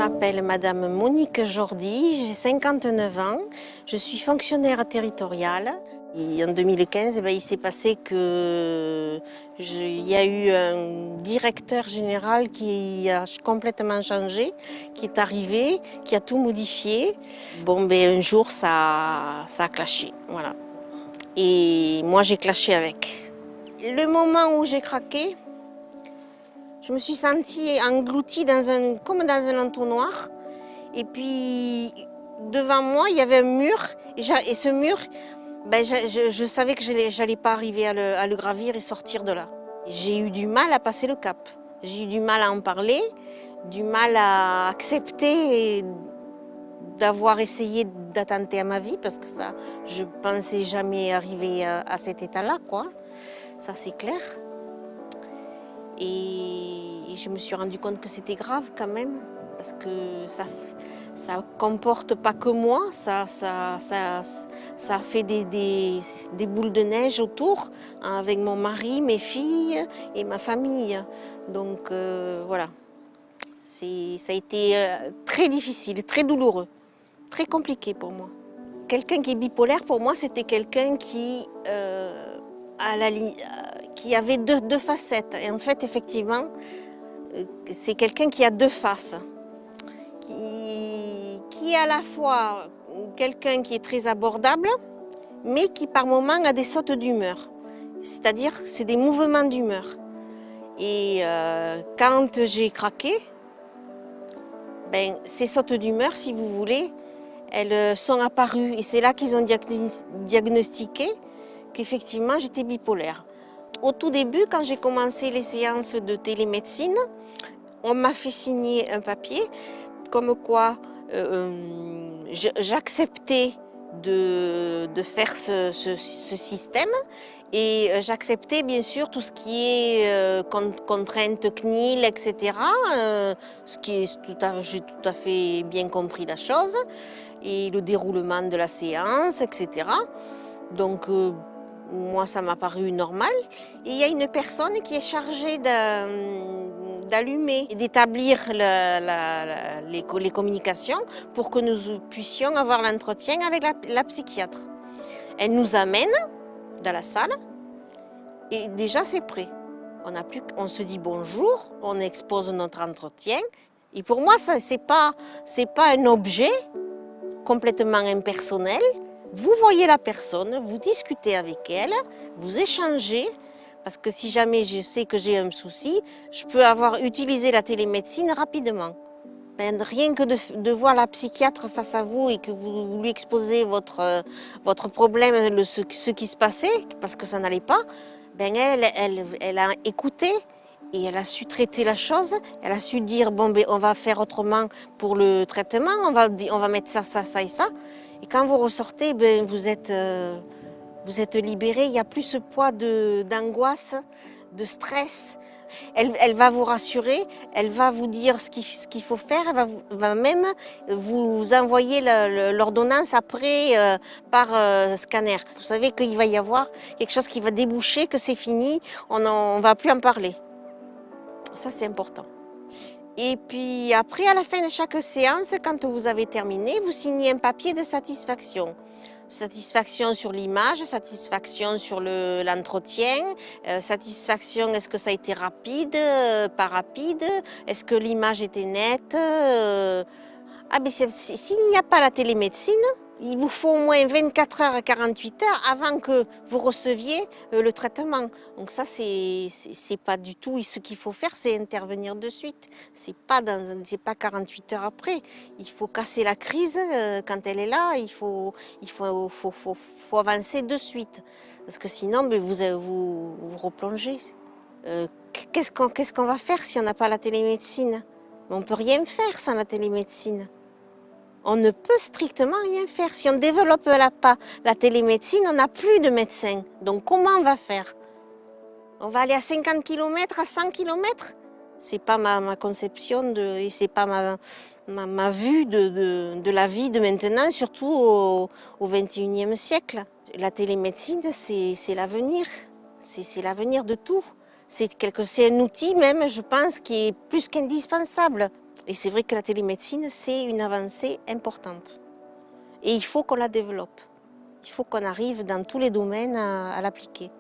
m'appelle Madame Monique Jordi, j'ai 59 ans, je suis fonctionnaire territoriale. Et en 2015, il s'est passé qu'il y a eu un directeur général qui a complètement changé, qui est arrivé, qui a tout modifié. Un jour, ça a clashé, voilà. Et moi, j'ai clashé avec. Le moment où j'ai craqué, je me suis sentie engloutie comme dans un entonnoir. Et puis, devant moi, il y avait un mur. Et ce mur, je savais que je n'allais pas arriver à le gravir et sortir de là. J'ai eu du mal à passer le cap. J'ai eu du mal à en parler, du mal à accepter d'avoir essayé d'attenter à ma vie, parce que ça, je ne pensais jamais arriver à cet état-là, quoi. Ça, c'est clair. Et je me suis rendu compte que c'était grave quand même, parce que ça comporte pas que moi, ça fait des boules de neige autour, avec mon mari, mes filles et ma famille. Donc voilà, ça a été très difficile, très douloureux, très compliqué pour moi. Quelqu'un qui est bipolaire, pour moi, c'était quelqu'un qui avait deux facettes. Et en fait, effectivement, c'est quelqu'un qui a deux faces. Qui est à la fois quelqu'un qui est très abordable, mais qui par moments a des sautes d'humeur. C'est-à-dire, c'est des mouvements d'humeur. Et quand j'ai craqué, ces sautes d'humeur, si vous voulez, elles sont apparues. Et c'est là qu'ils ont diagnostiqué qu'effectivement, j'étais bipolaire. Au tout début, quand j'ai commencé les séances de télémédecine, on m'a fait signer un papier comme quoi j'acceptais de faire ce système, et j'acceptais bien sûr tout ce qui est contraintes CNIL, etc. J'ai tout à fait bien compris la chose, et le déroulement de la séance, etc. Donc moi, ça m'a paru normal. Et il y a une personne qui est chargée d'allumer et d'établir les communications pour que nous puissions avoir l'entretien avec la psychiatre. Elle nous amène dans la salle et déjà c'est prêt. On se dit bonjour, on expose notre entretien. Et pour moi, c'est pas un objet complètement impersonnel. Vous voyez la personne, vous discutez avec elle, vous échangez, parce que si jamais je sais que j'ai un souci, je peux avoir utilisé la télémédecine rapidement. Rien que de voir la psychiatre face à vous et que vous lui exposez votre problème, ce qui se passait, parce que ça n'allait pas, elle a écouté et elle a su traiter la chose. Elle a su dire, on va faire autrement pour le traitement, on va mettre ça, ça, ça et ça. Et quand vous ressortez, vous êtes libéré, il n'y a plus ce poids d'angoisse, de stress. Elle va vous rassurer, elle va vous dire ce qu'il faut faire, elle va même vous envoyer l'ordonnance après par scanner. Vous savez qu'il va y avoir quelque chose qui va déboucher, que c'est fini, on ne va plus en parler. Ça, c'est important. Et puis après, à la fin de chaque séance, quand vous avez terminé, vous signez un papier de satisfaction. Satisfaction sur l'image, satisfaction sur l'entretien, satisfaction, est-ce que ça a été rapide, pas rapide, est-ce que l'image était nette. S'il n'y a pas la télémédecine, il vous faut au moins 24 heures à 48 heures avant que vous receviez le traitement. Donc ça, c'est pas du tout. Et ce qu'il faut faire, c'est intervenir de suite. C'est pas 48 heures après. Il faut casser la crise quand elle est là. Il faut avancer de suite. Parce que sinon, vous replongez. Qu'est-ce qu'on va faire si on n'a pas la télémédecine? On ne peut rien faire sans la télémédecine. On ne peut strictement rien faire. Si on ne développe pas la télémédecine, on n'a plus de médecins. Donc comment on va faire? On va aller à 50 km, à 100 km? Ce n'est pas ma conception et ce n'est pas ma vue de la vie de maintenant, surtout au XXIe siècle. La télémédecine, c'est l'avenir. C'est l'avenir de tout. C'est un outil même, je pense, qui est plus qu'indispensable Et c'est vrai que la télémédecine, c'est une avancée importante. Et il faut qu'on la développe. Il faut qu'on arrive dans tous les domaines à l'appliquer.